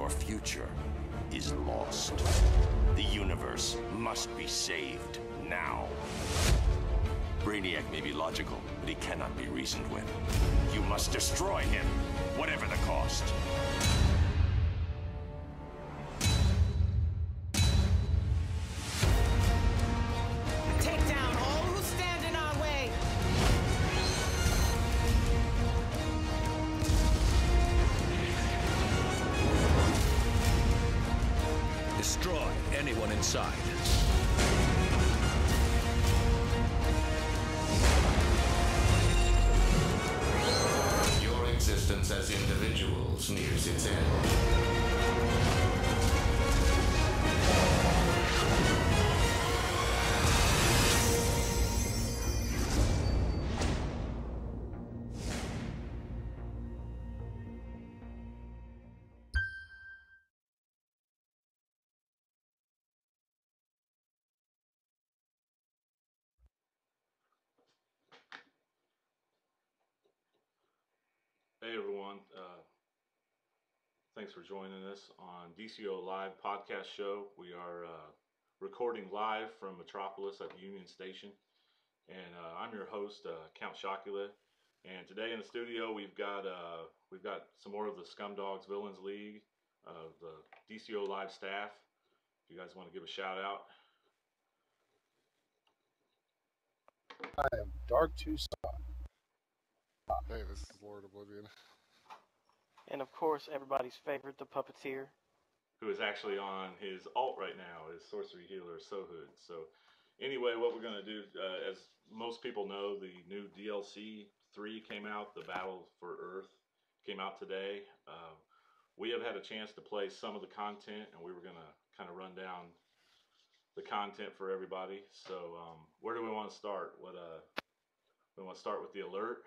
Your future is lost. The universe must be saved now. Brainiac may be logical, but he cannot be reasoned with. You must destroy him, whatever the cost. Take down all who stand in our way! Destroy anyone inside. Your existence as individuals nears its end. Hey everyone, thanks for joining us on DCUO Live podcast show. We are recording live from Metropolis at the Union Station, and I'm your host, Count Chocula. And today in the studio we've got some more of the Scumdogs Villains League, the DCUO Live staff. If you guys want to give a shout out. I am Dark Tucson. Hey, this is Lord Oblivion. And of course, everybody's favorite, the Puppeteer. Who is actually on his alt right now, his Sorcery Healer Sohood. So anyway, what we're going to do, as most people know, the new DLC 3 came out, the Battle for Earth came out today. We have had a chance to play some of the content, and we were going to kind of run down the content for everybody. So where do we want to start? We want to start with the alert.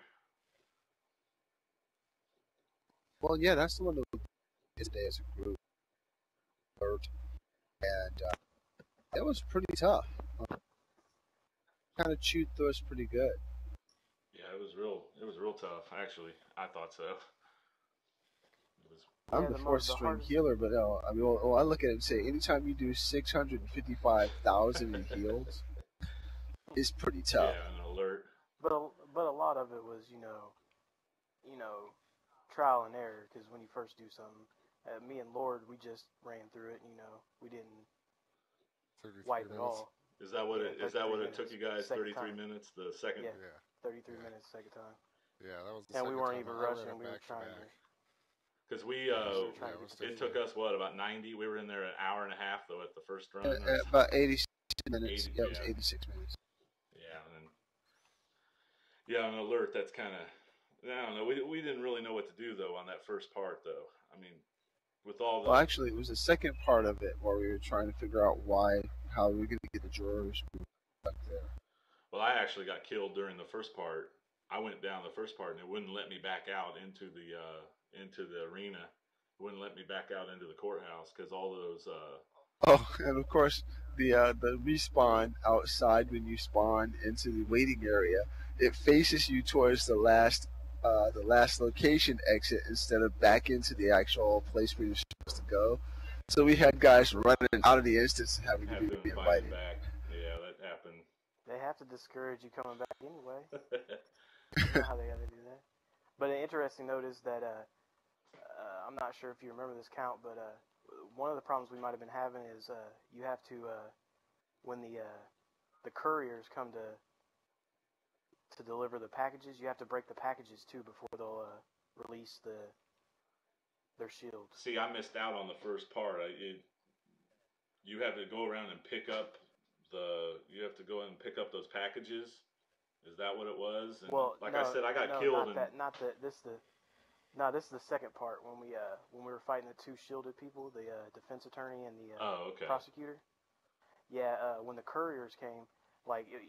Well, yeah, that's the one that we did today as a group. And it was pretty tough. Kind of chewed through us pretty good. Yeah, it was real tough, actually. I thought so. I'm the fourth string healer, but I mean, I look at it and say, anytime you do 655,000 in heals, it's pretty tough. Yeah, an alert. But a lot of it was, you know, trial and error, because when you first do something, me and Lord, we just ran through it. We didn't wipe it all. Is that what it took you guys? 33 time. minutes. The second. Yeah. 33 minutes, second time. Yeah, that was. The and we weren't time even I ran rushing. it We were back to trying back. Because it it took us about 90. We were in there an hour and a half though at the first run. About 86 minutes. 80, yeah, it was 86 minutes. Yeah, an alert. That's kind of. I don't know. We didn't really know what to do though on that first part though. I mean, with all the. Well, actually, it was the second part of it where we were trying to figure out how we were going to get the drawers back there. Well, I actually got killed during the first part. I went down the first part and it wouldn't let me back out into the arena. It wouldn't let me back out into the courthouse because all those. Oh, and of course the respawn outside when you spawn into the waiting area, it faces you towards the last location exit instead of back into the actual place where you're supposed to go. So we had guys running out of the instance and having to be invited back. Yeah, that happened. They have to discourage you coming back anyway. You know how they got to do that. But an interesting note is that I'm not sure if you remember this, Count, but one of the problems we might have been having is you have to when the couriers come to deliver the packages, you have to break the packages too before they'll release their shield. See, I missed out on the first part. You have to go around and pick up those packages. Is that what it was? And well, I said, I got killed. This is the second part when we were fighting the two shielded people, the defense attorney and the prosecutor. Yeah, when the couriers came,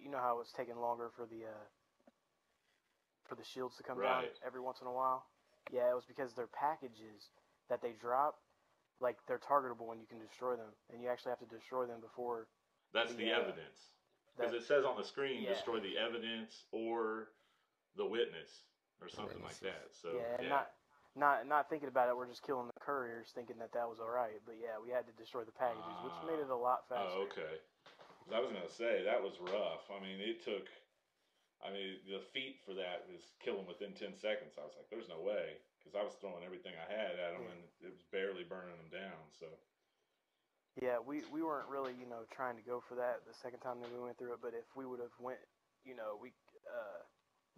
you know how it was taking longer for the shields to come down every once in a while. Yeah, it was because their packages that they drop, they're targetable when you can destroy them, and you actually have to destroy them before. That's the evidence. Because it says on the screen, destroy the evidence or the witness or something like that. So not thinking about it, we're just killing the couriers, thinking that was all right. But yeah, we had to destroy the packages, which made it a lot faster. Oh, okay. I was gonna say that was rough. I mean, it took. I mean, the feat for that was kill them within 10 seconds. I was like, "There's no way," because I was throwing everything I had at them, and it was barely burning them down. So. Yeah, we weren't really trying to go for that the second time that we went through it. But if we would have went, we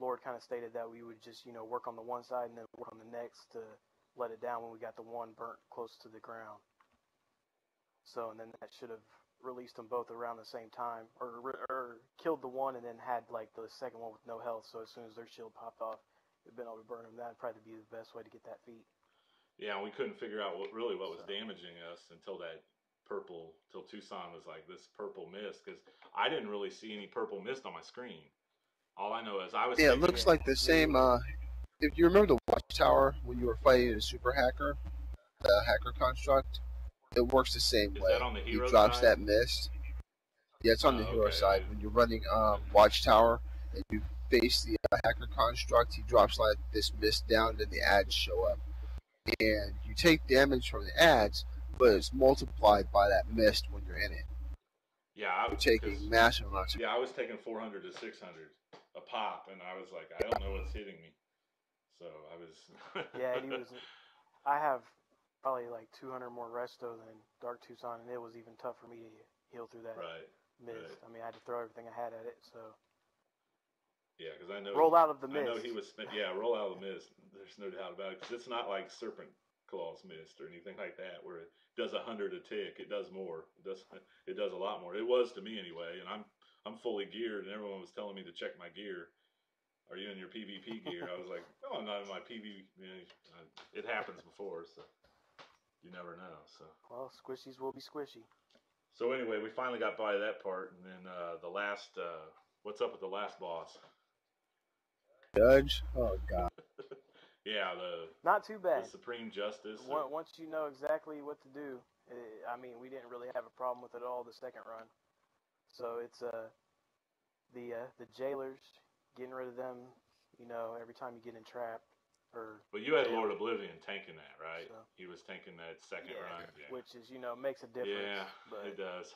Lord kind of stated that we would just work on the one side and then work on the next to let it down when we got the one burnt close to the ground. So, and then that should have released them both around the same time, or killed the one and then had like the second one with no health. So as soon as their shield popped off, we'd been able to burn them. That'd probably be the best way to get that feat. Yeah, we couldn't figure out what was damaging us until Tucson was like this purple mist, because I didn't really see any purple mist on my screen. All I know is I was. Yeah, it looks like the same. If you remember the Watchtower when you were fighting a super hacker, the hacker construct, it works the same way. Is that on the hero He drops side? that mist. Yeah, it's on the hero side. Okay. When you're running Watchtower and you face the hacker construct, he drops like this mist down, and then the ads show up. And you take damage from the ads, but it's multiplied by that mist when you're in it. Yeah, you're taking massive amounts. Yeah, I was taking 400 to 600 a pop, and I was like, I don't know what's hitting me. So I was. Yeah, and I have probably like 200 more resto than Dark Tucson, and it was even tough for me to heal through that mist. Right. I mean, I had to throw everything I had at it. So. Yeah, because I know. Roll out of the mist. I know he was. Yeah, roll out of the mist. There's no doubt about it. Because it's not like Serpent Claws mist or anything like that, where it does 100 a tick. It does more. It does a lot more. It was to me anyway, and I'm fully geared, and everyone was telling me to check my gear. Are you in your PvP gear? I was like, no, I'm not in my PvP. It happens before, so you never know. So. Well, squishies will be squishy. So anyway, we finally got by that part, and then the last. What's up with the last boss? Judge? Oh God. Yeah, not too bad. The Supreme Justice. Once you know exactly what to do, I mean, we didn't really have a problem with it all the second run. So it's the jailers, getting rid of them. Every time you get entrapped But you had Lord Oblivion tanking that, right? So, he was tanking that second run. Yeah. Which is makes a difference. Yeah, but it does.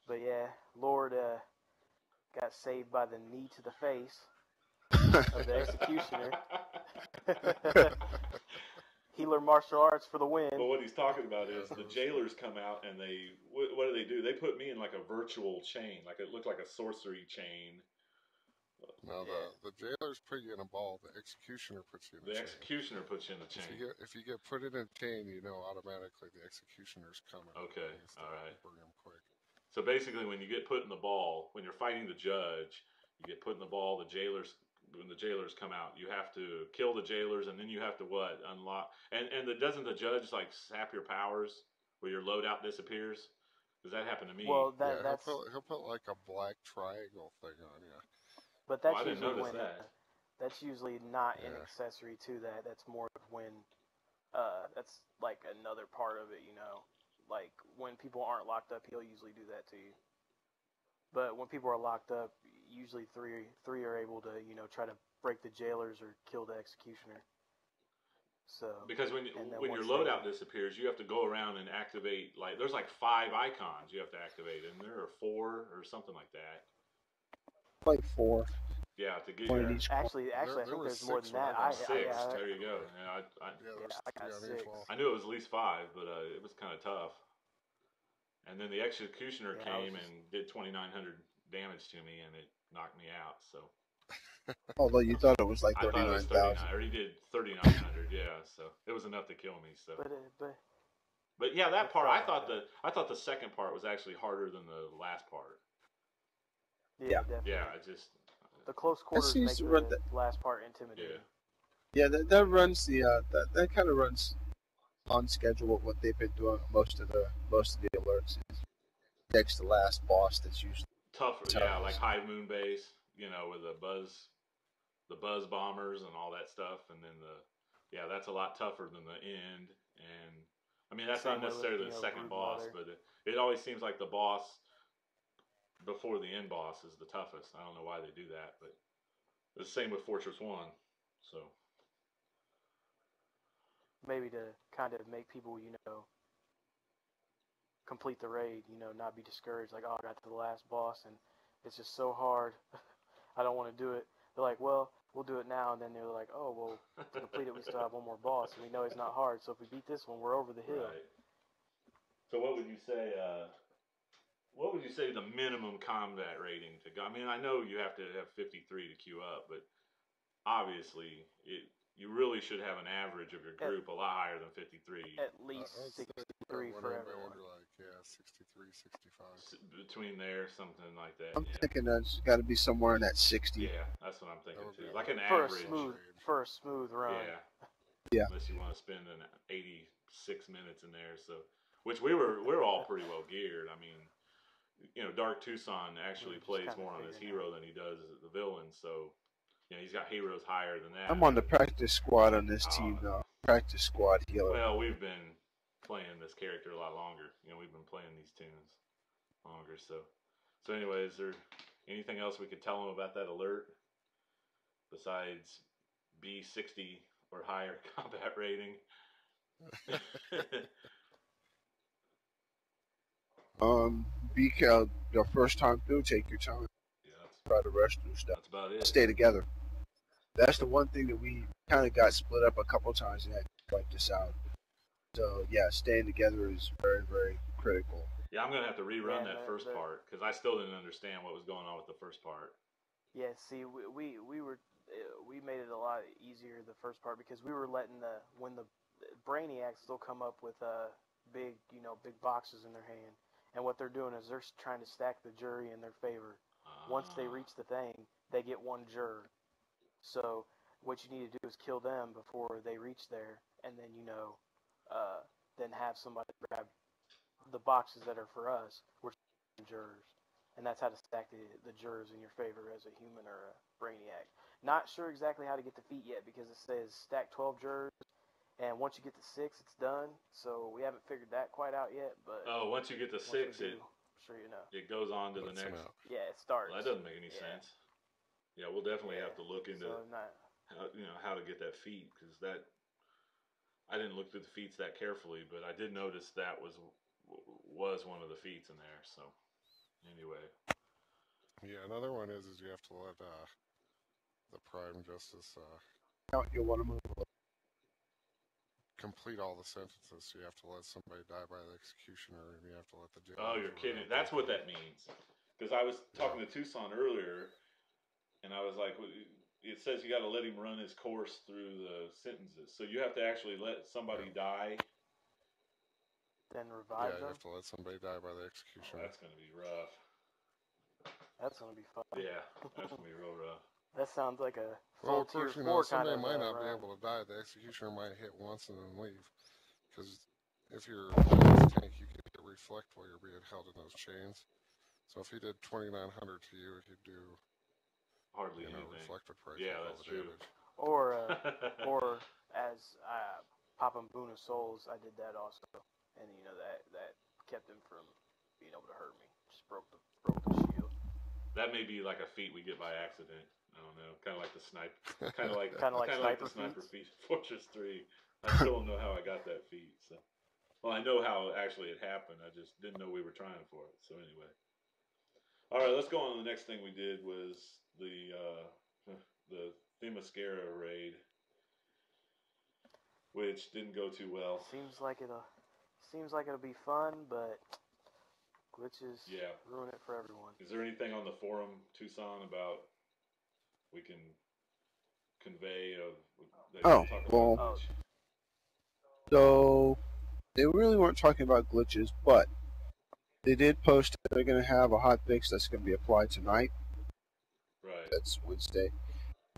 But yeah, Lord got saved by the knee to the face of the executioner. Healer martial arts for the win. But what he's talking about is the jailers come out and what do? They put me in like a virtual chain, like it looked like a sorcery chain. No, the jailers put you in a ball. The executioner puts you in the chain. The executioner puts you in the chain. If you get put in a chain, automatically the executioner's coming. Okay, all right. Bring him quick. So basically, when you get put in the ball, when you're fighting the judge, you get put in the ball. When the jailers come out, you have to kill the jailers, and then you have to unlock. And doesn't the judge like sap your powers, where your loadout disappears? Because that happened to me. Well, he'll put like a black triangle thing on you. But that's usually when that's usually not an accessory to that. That's more of when that's like another part of it, Like when people aren't locked up, he'll usually do that to you. But when people are locked up, usually three are able to try to break the jailers or kill the executioner. So because when your loadout disappears, you have to go around and activate there's like 5 icons you have to activate, and there are 4 or something like that. Like 4. Yeah, to get your... Actually, I think there's more than that. 6. There you go. Yeah, I got 6. I knew it was at least 5, but it was kind of tough. And then the executioner came and did 2,900 damage to me, and it knocked me out. So. Although you thought it was like 39,000. I already did 3,900. Yeah, so it was enough to kill me. So. But yeah, that part I thought the second part was actually harder than the last part. Yeah, definitely. Yeah, the close quarters make the last part intimidating. Yeah, that runs that kind of runs on schedule with what they've been doing most of the alerts. Next to last boss that's usually tougher. Yeah, like High Moon Base, with the buzz bombers and all that stuff, and then that's a lot tougher than the end. And I mean that's not necessarily the second boss, but it always seems like the boss before the end boss is the toughest. I don't know why they do that, but The same with Fortress 1. So maybe to kind of make people, complete the raid, not be discouraged, like, oh, I got to the last boss and it's just so hard. I don't want to do it. They're like, well, we'll do it now. And then they're like, oh, well, to complete it, we still have one more boss. And we know it's not hard. So if we beat this one, we're over the hill. right. So what would you say? What would you say the minimum combat rating to go? I mean, I know you have to have 53 to queue up, but obviously you really should have an average of your group a lot higher than 53. At least 63 for everyone. Like, yeah, 63, 65. Between there, something like that. I'm thinking that's got to be somewhere in that 60. Yeah, that's what I'm thinking too. Like an for average. For a smooth run. Yeah. Unless you want to spend an 86 minutes in there, so which we're all pretty well geared. I mean, Dark Tucson actually plays more on his hero than he does the villain, so. He's got heroes higher than that. I'm on the practice squad on this team, though. Practice squad healer. Well, we've been playing this character a lot longer. We've been playing these tunes longer. So anyway, is there anything else we could tell them about that alert? Besides B60 or higher combat rating? Your first time through, take your time. Try to rush through stuff. That's about it. Stay together. That's the one thing that we kind of got split up a couple times and had to fight this out. So yeah, staying together is very, very critical. Yeah, I'm gonna have to rerun that first part because I still didn't understand what was going on with the first part. Yeah, see, we made it a lot easier the first part because we were letting when the Brainiacs still come up with big boxes in their hand, and what they're doing is they're trying to stack the jury in their favor. Once they reach the thing, they get one juror. So what you need to do is kill them before they reach there, and then then have somebody grab the boxes that are for us, which are jurors, and that's how to stack the jurors in your favor as a human or a Brainiac. Not sure exactly how to get the feat yet because it says stack 12 jurors, and once you get to 6, it's done. So we haven't figured that quite out yet. But once you get to 6, it goes on to the next. Yeah, it starts. Well, that doesn't make any sense. Yeah, we'll definitely have to look into how to get that feat because I didn't look through the feats that carefully, but I did notice that was one of the feats in there. So anyway, yeah, another one is you have to let the Prime Justice you want to move complete all the sentences. So you have to let somebody die by the executioner, and you have to let the jailer. Oh, you're kidding! That's what that means. Because I was talking to Tucson earlier. And I was like, it says you got to let him run his course through the sentences. So you have to actually let somebody die. Then revive them? You have to let somebody die by the executioner. Oh, that's going to be rough. That's going to be fun. Yeah, that's going to be real rough. That sounds like a full tier 4 kind of somebody might not be able to die. The executioner might hit once and then leave. Because if you're a tank, you can hit reflect while you're being held in those chains. So if he did 2,900 to you, he'd do... Hardly anything. Reflected price. Yeah, that's true. Or as Papa Boon of Souls, I did that also, and that kept him from being able to hurt me. Just broke the shield. That may be like a feat we get by accident. I don't know, kind of like the sniper, kind of like the sniper feat, Fortress 3. I still don't know how I got that feat. So, well, I know how actually it happened. I just didn't know we were trying for it. So anyway. All right, let's go on to the next thing we did was the Themyscira raid, which didn't go too well. Seems like it'll be fun, but glitches ruin it for everyone. Is there anything on the forum, Tucson, about we can convey so they really weren't talking about glitches, but they did post that they're going to have a hotfix that's going to be applied tonight. Right. That's Wednesday.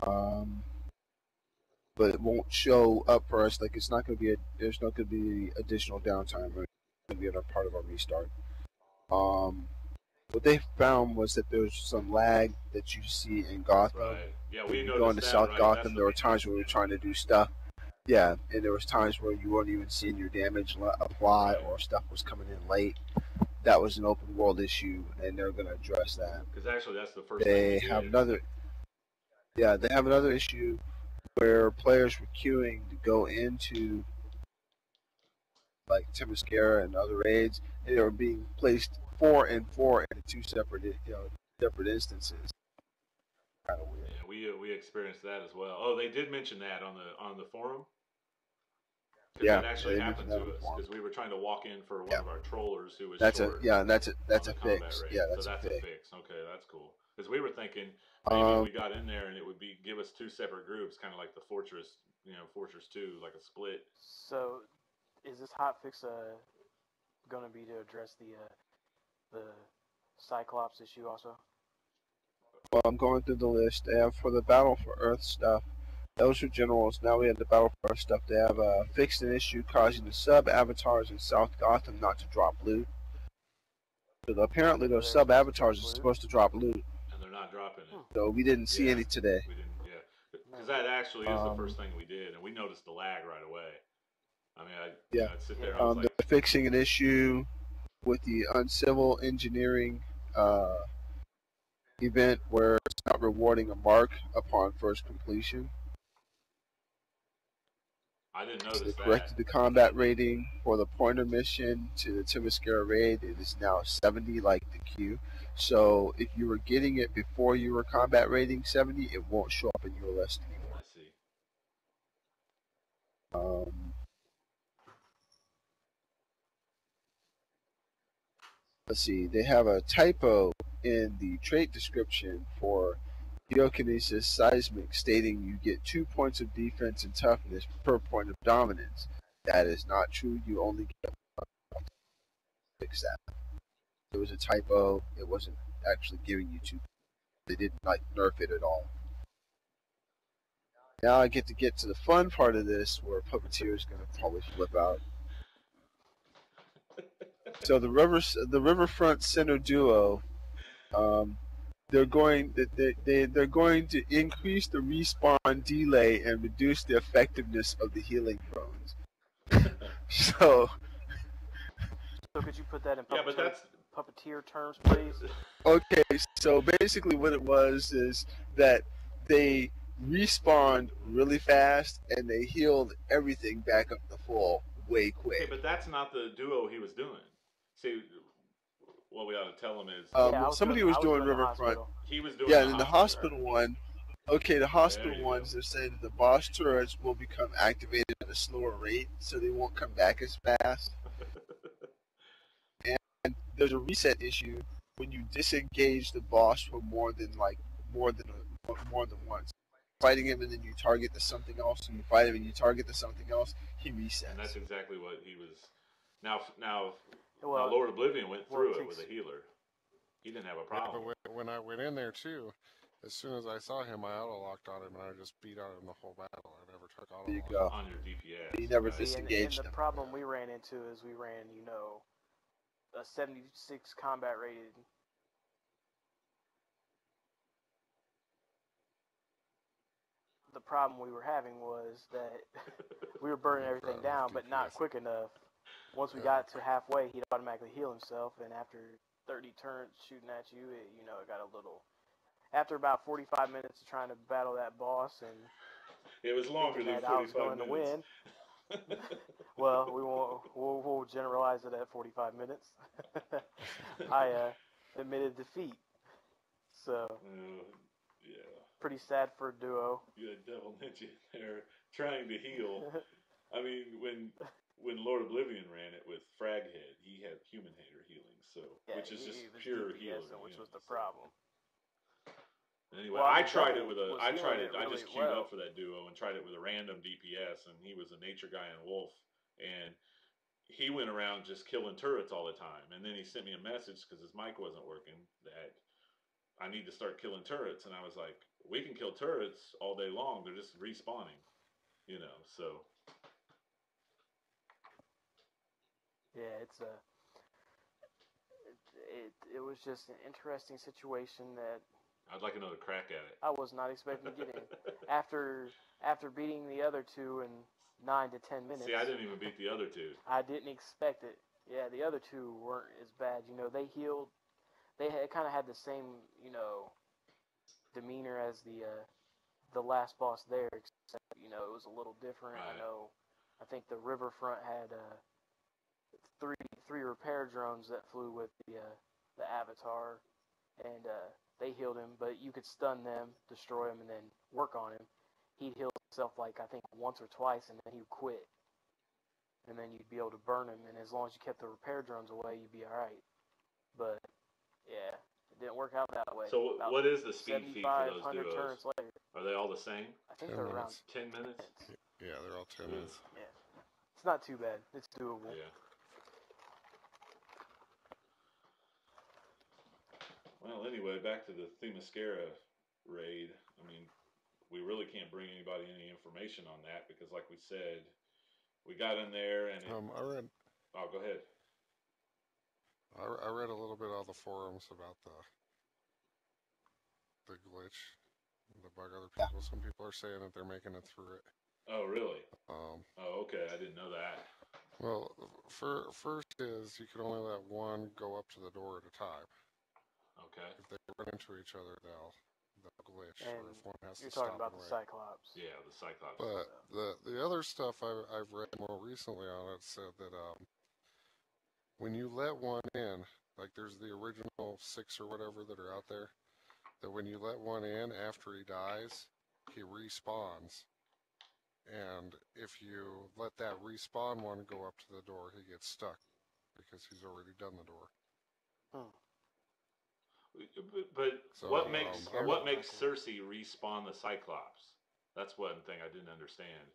But it won't show up for us. Like, it's not going to be there's not going to be additional downtime. It's going to be a part of our restart. What they found was that there's some lag that you see in Gotham. Right. Yeah, we noticed going to that, South right? Gotham, there were times where we were trying to do stuff. Yeah, and there was times where you weren't even seeing your damage apply, or stuff was coming in late. That was an open world issue, and they're going to address that. Because actually, that's the first they thing have another. Yeah, they have another issue where players were queuing to go into like Themyscira and other raids, and they were being placed 4 and 4 into two separate instances. Kind of weird. Yeah, we experienced that as well. Oh, they did mention that on the forum. Yeah, that actually they happened mentioned that to on the us forum. because we were trying to walk in for one Yeah. of our trollers who was That's short. that's on a the combat fix. rate. Yeah, So that's a a fix. fix. Okay, that's cool. Because we were thinking maybe Um, we got in there and it would give us two separate groups, kind of like the Fortress, Fortress 2, like a split. So, is this hotfix going to be to address the Cyclops issue also? well, I'm going through the list. They have for the Battle for Earth stuff. Those are generals. Now we have the Battle for Earth stuff. They have fixed an issue causing the sub-avatars in South Gotham not to drop loot. So apparently those sub-avatars are supposed to drop loot. And they're not dropping it. So we didn't see any today. We didn't, yeah. Because that actually is the first thing we did, and we noticed the lag right away. I mean, I'd sit there, I was like... They're fixing an issue with the uncivil engineering event where it's not rewarding a mark upon first completion. I didn't notice They that. corrected the combat rating for the pointer mission to the Themyscira raid. It is now 70 like the queue. So if you were getting it before you were combat rating 70, it won't show up in your list anymore. I see. Let's see. They have a typo in the trait description for Geokinesis Seismic stating you get 2 points of defense and toughness per point of dominance. That is not true. You only get 1. Fix that. It was a typo. It wasn't actually giving you 2. They didn't nerf it at all. Now I get to the fun part of this, where Puppeteer is going to probably flip out. So the Riverfront Center duo, they're going to increase the respawn delay and reduce the effectiveness of the healing drones. So could you put that in puppeteer terms, please? Okay, so basically what it was is that they respawned really fast and they healed everything back up to full way quick. Okay, but that's not the duo he was doing. See, what we ought to tell him is... somebody was doing Riverfront. He was doing and the hospital one. Okay, the hospital ones, they're saying that the boss turrets will become activated at a slower rate, so they won't come back as fast. And there's a reset issue when you disengage the boss for more than once. Fighting him and then you target to something else, and you fight him and you target to something else, he resets. And that's exactly what he was. Now Lord Oblivion went through it with a healer. He didn't have a problem. Yeah, but when I went in there too, as soon as I saw him, I auto locked on him and I just beat out him the whole battle. I never took auto. There you go. On your DPS. You never disengaged him. And the problem we ran into is we ran, a 76 combat rated. The problem we were having was that we were burning everything down, but not quick enough. Once we got to halfway, he'd automatically heal himself, and after 30 turns shooting at you, it got a little... After about 45 minutes of trying to battle that boss, and it was longer than 45 minutes. I was going to win. Well, we'll generalize it at 45 minutes. I admitted defeat. So, pretty sad for a duo. You had Devil Ninja there trying to heal. I mean, when Lord Oblivion ran it with Fraghead, he had Human Hater healing, which is just pure healing, which was the problem. Anyway, I tried it. I just queued up for that duo and tried it with a random DPS, and he was a nature guy and wolf, and he went around just killing turrets all the time. And then he sent me a message because his mic wasn't working that I need to start killing turrets, and I was like, we can kill turrets all day long. They're just respawning, so. Yeah, it was just an interesting situation that I'd like another crack at it. I was not expecting to get in. After beating the other two in 9 to 10 minutes. See, I didn't even beat the other two. I didn't expect it. Yeah, the other two weren't as bad. They healed. They kind of had the same, demeanor as the the last boss there, except it was a little different. Right. I think the Riverfront had three repair drones that flew with the Avatar, and they healed him. But you could stun them, destroy him, and then work on him. He'd heal himself like I think once or twice, and then he would quit. And then you'd be able to burn him, and as long as you kept the repair drones away, you'd be all right. But yeah, it didn't work out that way. So About what is the speed feed for those 7,500 duos? turns later. Are they all the same? I think 10 they're around minutes. 10 minutes? Yeah, they're all 10 minutes. Yeah, it's not too bad. It's doable. Yeah. Well, anyway, back to the Themyscira raid. I mean, we really can't bring anybody any information on that because, like we said, we got in there and I read. Oh, go ahead. I read a little bit on the forums about the glitch, the bug. Other people, some people are saying that they're making it through it. Oh, really? Oh, okay. I didn't know that. Well, first is you can only let one go up to the door at a time. Okay. If they run into each other, they'll glitch, And or if one has you're to stop talking about and the wait. Cyclops. Yeah, the Cyclops. But the other stuff I've read more recently on it said that when you let one in, like there's the original 6 or whatever that are out there, that when you let one in after he dies, he respawns. And if you let that respawn one go up to the door, he gets stuck because he's already done the door. But So, what makes Cersei respawn the Cyclops? That's one thing I didn't understand.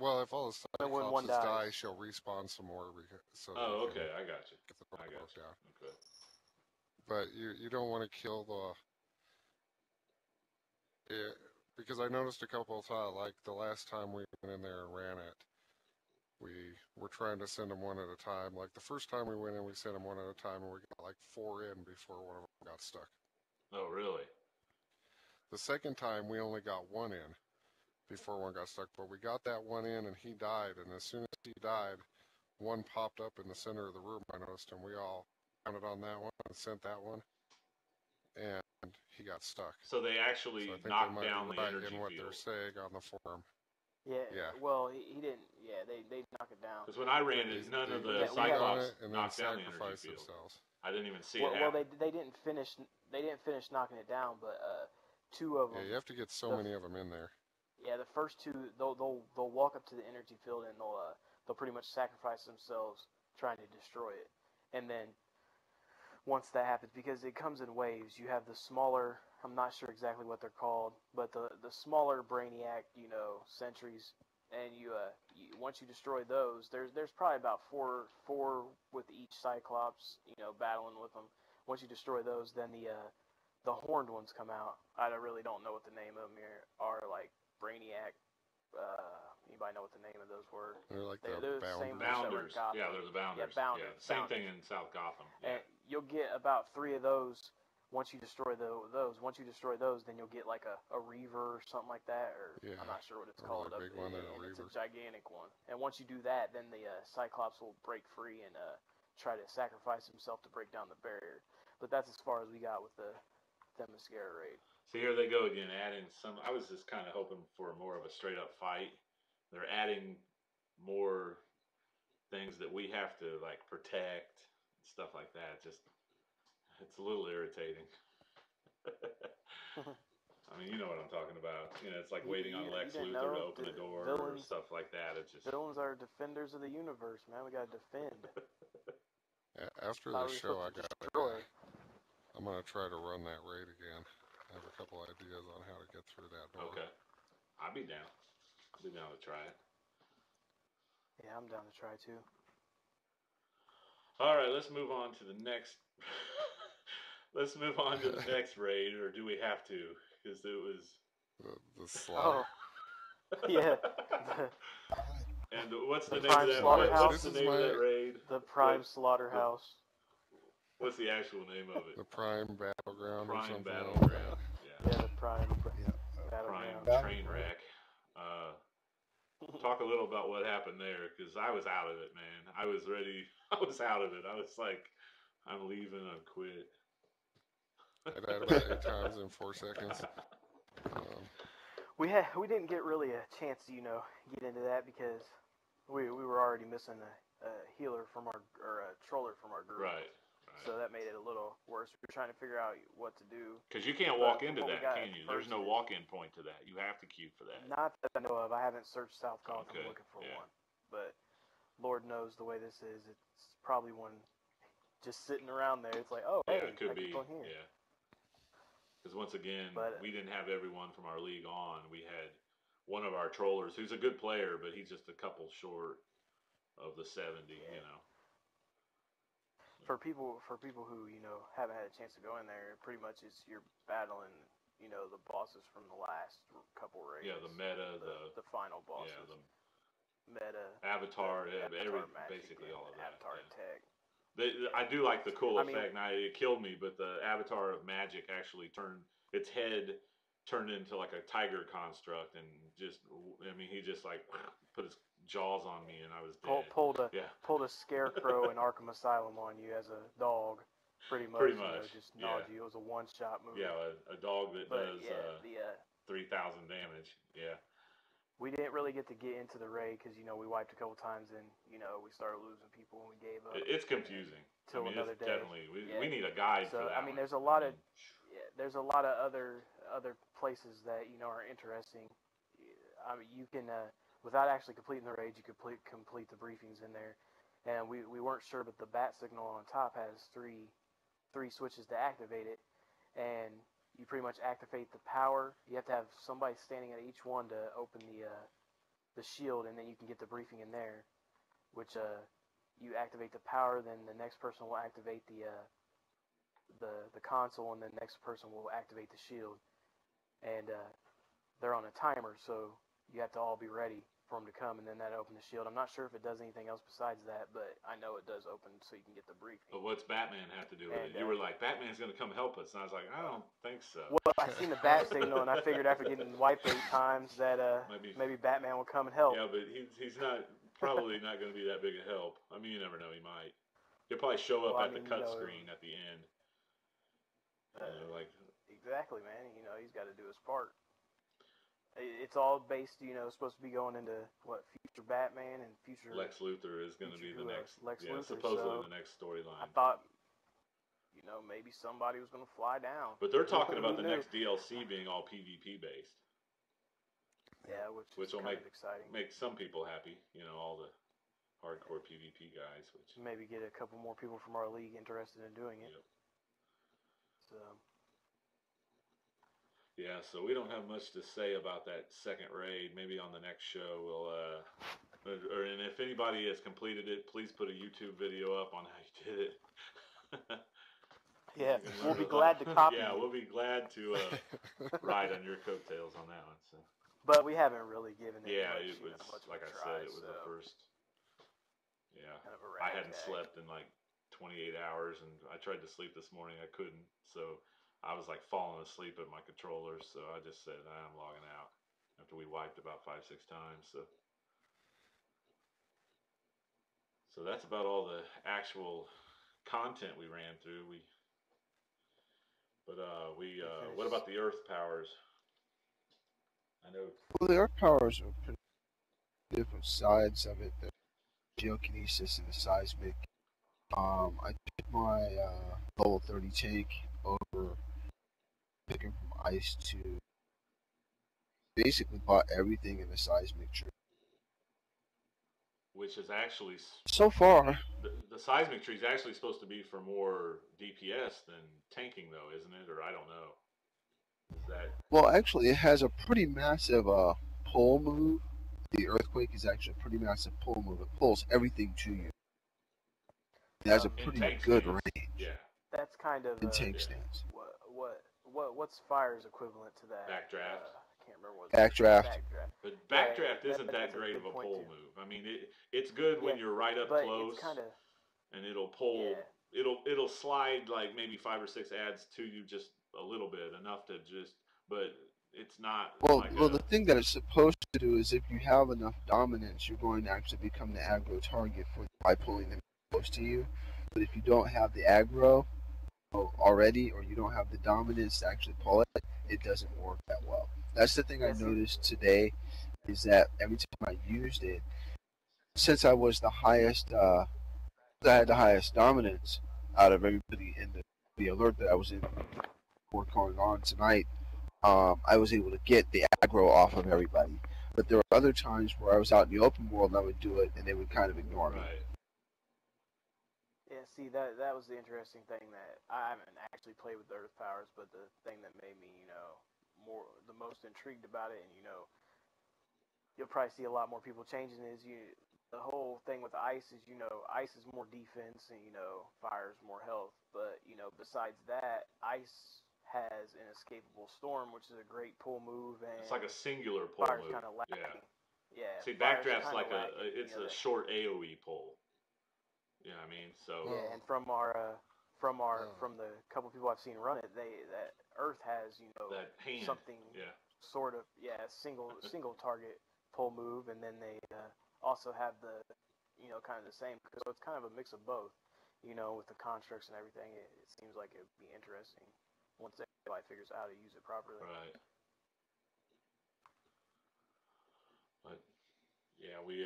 Well, if all the when one Cyclopses dies. die, she'll respawn some more. So Oh, okay, I got you. Get the door I got broke you. down. Okay. But you don't want to kill because I noticed a couple of times, like the last time we went in there and ran it, we were trying to send them one at a time. Like the first time we went in, we sent them one at a time, and we got like 4 in before one of them got stuck. Oh, really? The second time, we only got 1 in before one got stuck, but we got that 1 in, and he died. And as soon as he died, one popped up in the center of the room, I noticed, and we all counted on that one and sent that one, and he got stuck. So they actually So knocked down the energy in what field. they're saying on the forum. Yeah. Well, he didn't. Yeah, they knocked it down. Because when I ran it, none of the Cyclops knocked down the energy field. Themselves. I didn't even see well, it well, happen. they didn't finish. They didn't finish knocking it down, but 2 of them. Yeah, you have to get so many of them in there. Yeah, the first 2, they'll walk up to the energy field and they'll pretty much sacrifice themselves trying to destroy it, and then once that happens, because it comes in waves, you have the smaller. I'm not sure exactly what they're called, but the smaller Brainiac, sentries, and you once you destroy those, there's probably about four with each Cyclops, battling with them. Once you destroy those, then the horned ones come out. I really don't know what the name of them are, like Brainiac. Anybody know what the name of those were? They're like they're the the same Bounders. ones that were in Gotham. Yeah, they're the Bounders. Yeah, Bounders. Yeah, same Bounders. thing in South Gotham. Yeah. And you'll get about 3 of those. Once you destroy those, then you'll get like a Reaver or something like that, or Yeah, I'm not sure what it's a called. really big one, a It's Reaver. a gigantic one. And once you do that, then the Cyclops will break free and try to sacrifice himself to break down the barrier. But that's as far as we got with the Themyscira raid. So here they go again, adding some. I was just kind of hoping for more of a straight up fight. They're adding more things that we have to like protect and stuff like that. It's a little irritating. I mean, you know what I'm talking about. It's like waiting on Lex Luthor to open the door or stuff like that. It's just villains are defenders of the universe, man. We gotta defend. After the show, I'm gonna try to run that raid again. I have a couple ideas on how to get through that door. Okay, I'll be down. I'll be down to try it. Yeah, I'm down to try too. All right, let's move on to the next. Let's move on to the next raid, or do we have to? Because it was the slaughter. Oh, yeah. And what's the name Prime of that? Slaughterhouse. What's the name of that raid? The Prime Slaughterhouse. What's the actual name of it? The Prime Battleground. Prime or something Battleground. Like Yeah, the Prime Prime Battleground. train wreck. Talk a little about what happened there, because I was out of it, man. I was ready. I was out of it. I was like, I'm leaving. I'm quit. I died about 8 times in 4 seconds. we didn't get really a chance to get into that because we were already missing a healer from our or a troller from our group. Right. So that made it a little worse. We were trying to figure out what to do. Because you can't walk into that, can you? There's no walk-in point to that. You have to queue for that. Not that I know of. I haven't searched South Gotham Okay, looking for yeah. one. But Lord knows the way this is. It's probably one just sitting around there. It's like, oh, Yeah, hey, it could I be. can go here. Yeah. Because once again, But, we didn't have everyone from our league on. We had one of our trollers who's a good player, but he's just a couple short of the 70, you know. For people who haven't had a chance to go in there, pretty much it's you're battling the bosses from the last couple raids. Yeah, the meta, the final bosses. Yeah, the meta, Avatar, Avatar magic, basically all of that. Avatar yeah. tech. I do like the cool I mean, effect. Now it killed me, but the Avatar of Magic actually turned its head turned into like a tiger construct, and he just like put his jaws on me, and I was dead. Pulled a scarecrow in Arkham Asylum on you as a dog, pretty much. Pretty much, just gnawed you. It was a one-shot move. Yeah, a dog that does 3,000 damage. Yeah. We didn't really get to get into the raid because we wiped a couple times and we started losing people and we gave up. It's confusing. Till another day. Definitely, we need a guide for that. I mean, there's a lot of other places that are interesting. I mean, you can without actually completing the raid, you could complete the briefings in there. And we weren't sure, but the bat signal on top has three switches to activate it, and you pretty much activate the power. You have to have somebody standing at each one to open the shield, and then you can get the briefing in there, which you activate the power, then the next person will activate the console, and the next person will activate the shield. And they're on a timer, so you have to all be ready for them to come, and then that opens the shield. I'm not sure if it does anything else besides that, but I know it does open so you can get the briefing. But what's Batman have to do with it? You were like, Batman's going to come help us, and I was like, I don't think so. Well, I seen the bat signal, and I figured after getting wiped 8 times that maybe Batman will come and help. Yeah, but he's probably not going to be that big a help. I mean, you never know, he might. He'll probably show up at the cut screen at the end. Exactly, man. He's got to do his part. It's all based, supposed to be going into future Batman and future Lex Luthor is going to be the next. Lex Luthor, supposedly the next storyline. I thought, maybe somebody was going to fly down. But they're talking about the next DLC being all PvP based. Yeah, which is will kind of exciting. Make some people happy. All the hardcore PvP guys. Which maybe get a couple more people from our league interested in doing it. Yep. So. Yeah, so we don't have much to say about that second raid. Maybe on the next show we'll, and if anybody has completed it, please put a YouTube video up on how you did it. Yeah, we'll be glad to copy. Yeah, we'll be glad to ride on your coattails on that one. So. But we haven't really given it. Yeah, much, it was much like I said, it was the first. Yeah, kind of I hadn't slept in like 28 hours, and I tried to sleep this morning. I couldn't, so. I was like falling asleep at my controller, so I just said, I'm logging out after we wiped about 5-6 times. So that's about all the actual content we ran through. What about the Earth powers? I know. Well, the Earth powers are pretty different sides of it. The geokinesis and the seismic. I did my level 30 take over. Picking from ice to basically bought everything in the seismic tree. Which is actually so far the seismic tree is actually supposed to be for more DPS than tanking, though, isn't it? Or I don't know. Is that well? Actually, it has a pretty massive pull move. The earthquake is actually a pretty massive pull move. It pulls everything to you. It has a pretty good range. Yeah, that's kind of in tank stance. What's Fire's equivalent to that? Backdraft. I can't remember what. Backdraft. But backdraft isn't that great of a pull move. I mean, it's good when you're right up close, and it'll pull. Yeah. It'll slide like maybe 5 or 6 adds to you just a little bit, enough to just. But it's not. Well, the thing that it's supposed to do is if you have enough dominance, you're going to actually become the aggro target by pulling them close to you. But if you don't have the aggro already, or you don't have the dominance to actually pull it, it doesn't work that well. That's the thing I Yeah, see, noticed today, is that every time I used it, since I was the highest, I had the highest dominance out of everybody in the alert that I was in before going on tonight. I was able to get the aggro off of everybody. But there were other times where I was out in the open world and I would do it, and they would kind of ignore me. Right. yeah, see that was the interesting thing that I haven't actually played with the Earth powers, but the thing that made me, the most intrigued about it, and you'll probably see a lot more people changing is the whole thing with ice is ice is more defense and fire is more health, but besides that, ice has an escapable storm, which is a great pull move, and It's like a singular pull fire's move. kind of lacking. Yeah, See, fire's Backdraft's kind of like lacking. it's a short AOE pull. You know what I mean? So Yeah, and from the couple people I've seen run it, that Earth has that hand, something yeah, sort of single target pull move, and then they also have the kind of the same, so it's kind of a mix of both. With the constructs and everything, it seems like it would be interesting once everybody figures out how to use it properly. right. But yeah, we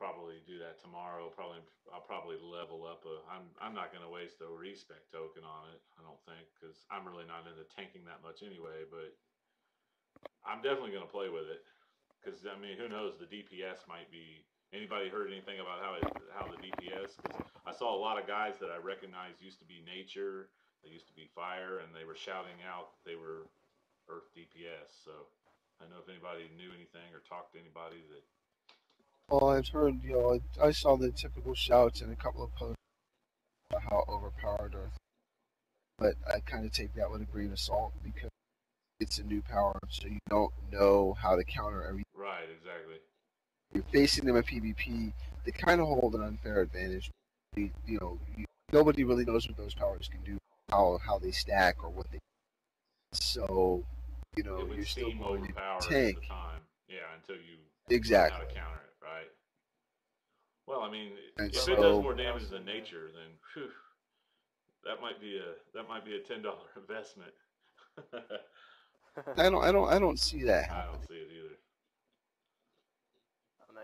probably do that tomorrow. I'll probably level up I'm not gonna waste a respec token on it. I don't think, because I'm really not into tanking that much anyway. But I'm definitely gonna play with it, because I mean, who knows? The DPS might be. Anybody heard anything about how the DPS? Because I saw a lot of guys that I recognized used to be nature, they used to be fire, and they were shouting out they were Earth DPS. So I don't know if anybody knew anything or talked to anybody that. Well, I've heard, I saw the typical shouts and a couple of posts about how overpowered Earth, but I kind of take that with a grain of salt because it's a new power, so you don't know how to counter everything. Right, exactly. You're facing them at PvP, they kind of hold an unfair advantage. Nobody really knows what those powers can do, how they stack or what they. So, It would you're still seem going to overpowered tank. at the time. Yeah, until you Exactly. learn how to counter it, right? Well, I mean, And if so, it does more damage than nature, then whew, that might be a $10 investment. I don't see that I happening. don't see it either.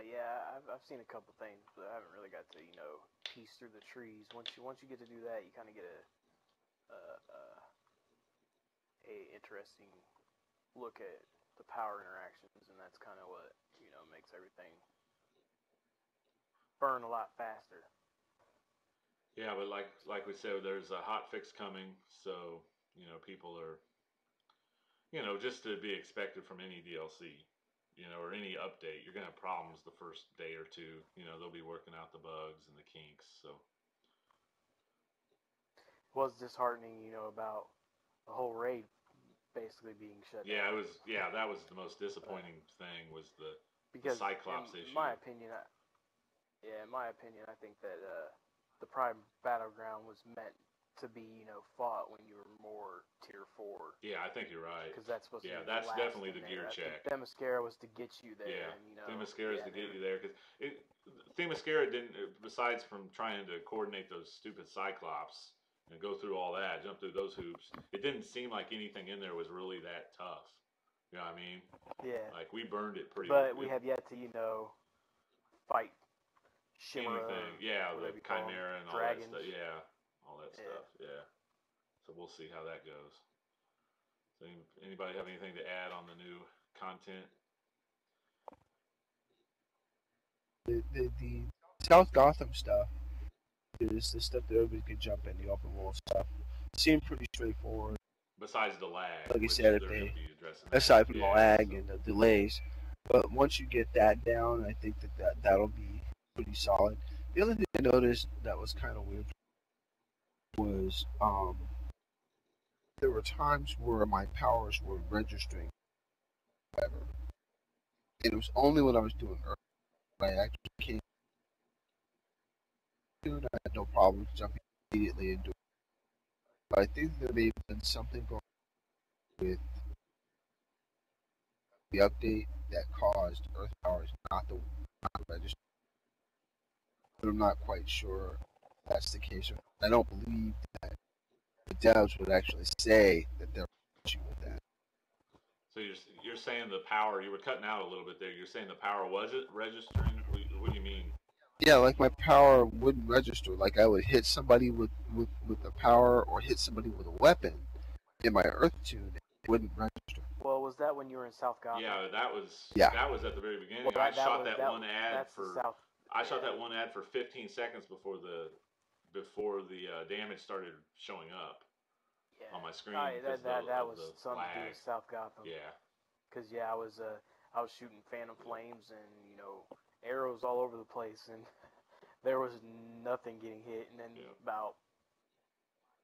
Yeah, I've seen a couple things, but I haven't really got to piece through the trees. Once you get to do that, you kind of get a interesting look at the power interactions, and that's kind of what makes everything burn a lot faster. Yeah, but like we said, there's a hotfix coming, so people are just to be expected from any DLC. Or any update, you're gonna have problems the first day or two. They'll be working out the bugs and the kinks. So it was disheartening, about the whole raid basically being shut down. Yeah, it was. Yeah, that was the most disappointing thing was the Cyclops issue. In my opinion, I think that the Prime Battleground was meant to be, fought when you were more tier 4. Yeah, I think you're right. Because that's supposed to be that's the last definitely the thing gear there. check. Themyscira was to get you there. Yeah, and, Themyscira is to get you there, because Themyscira didn't. Besides from trying to coordinate those stupid Cyclops and go through all that, jump through those hoops, it didn't seem like anything in there was really that tough. You know what I mean? Yeah. Like, we burned it pretty. But we have yet to, fight Shimera. Anything, yeah, the Chimera and all dragons. that stuff. Yeah, all that stuff. Yeah. So we'll see how that goes. So anybody have anything to add on the new content? The South Gotham stuff is the stuff that everybody can jump in, the open world stuff. Seemed pretty straightforward. Besides the lag. Like you said, aside from the lag and the delays. But once you get that down, I think that'll be pretty solid. The other thing I noticed that was kind of weird was there were times where my powers were registering, whatever. And it was only when I was doing Earth I actually came. I had no problem jumping immediately into it. But I think there may have been something going on with the update that caused Earth powers not to register. But I'm not quite sure if that's the case. I don't believe that the devs would actually say that they're issue with that. So So you're saying the power, you were cutting out a little bit there. You're saying the power wasn't registering? What do you mean? Yeah, like my power wouldn't register. Like I would hit somebody with the power or hit somebody with a weapon in my Earth tune, it wouldn't register. Well, was that when you were in South Gotham? Yeah, that was at the very beginning. Well, I shot that one ad that's for the South. I shot that one ad for 15 seconds before the damage started showing up on my screen. That was the something to do with South Gotham. Yeah. Because I was shooting phantom flames and arrows all over the place, and there was nothing getting hit. And then about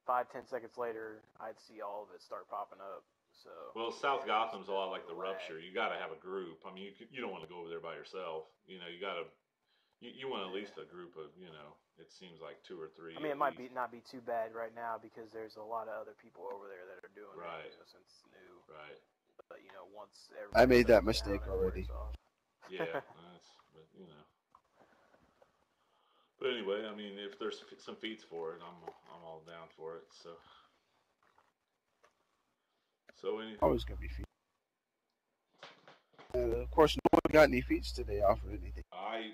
5-10 seconds later, I'd see all of it start popping up. So well, South Gotham's a lot like the Rupture. You got to have a group. I mean, you don't want to go over there by yourself. You got to. You want at least a group of, it seems like 2 or 3. I mean, it might not be too bad right now because there's a lot of other people over there that are doing it since it's new. Right. But once I made that mistake already. Yeah, But anyway, I mean, if there's some feats for it, I'm all down for it. So always gonna be feats. And of course, no one got any feats today offered anything. I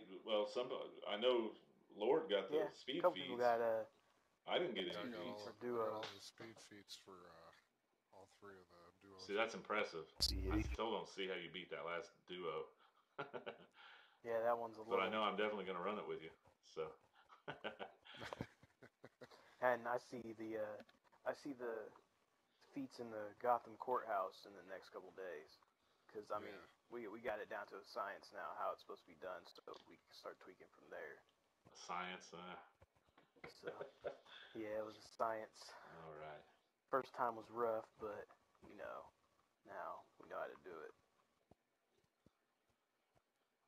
know Lord got the speed feats. People got I didn't get any feats. For duos. All the speed feats for all 3 of the duos. See, that's impressive. I still don't see how you beat that last duo. Yeah, that one's a little. But I know I'm definitely going to run it with you. So. And I see the feats in the Gotham Courthouse in the next couple days. Because, I mean, we got it down to a science now, how it's supposed to be done, so we can start tweaking from there. Science, So, yeah, it was a science. All right. First time was rough, but, now we know how to do it.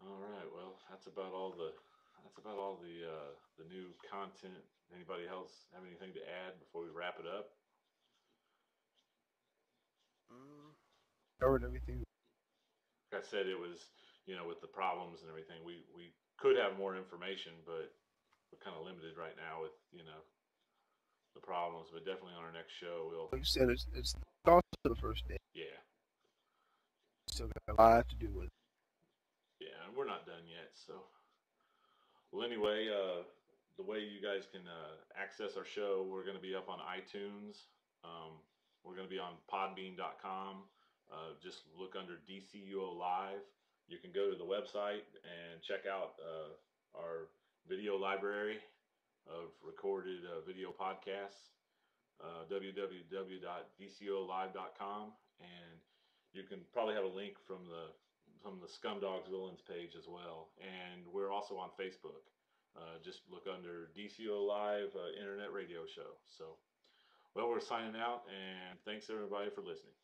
All right, well, that's about all the new content. Anybody else have anything to add before we wrap it up? Covered everything. Like I said, it was, with the problems and everything, we could have more information, but we're kind of limited right now with, the problems. But definitely on our next show, we'll. Like you said, it's also the first day. Yeah. Still got a lot to do with it. Yeah, and we're not done yet. So, well, anyway, the way you guys can access our show, we're going to be up on iTunes. We're going to be on podbean.com. Just look under DCUO Live. You can go to the website and check out our video library of recorded video podcasts, www.dcolive.com, and you can probably have a link from the Scumdogs Villains page as well. And we're also on Facebook. Just look under DCUO Live Internet Radio Show. So, well, we're signing out, and thanks everybody for listening.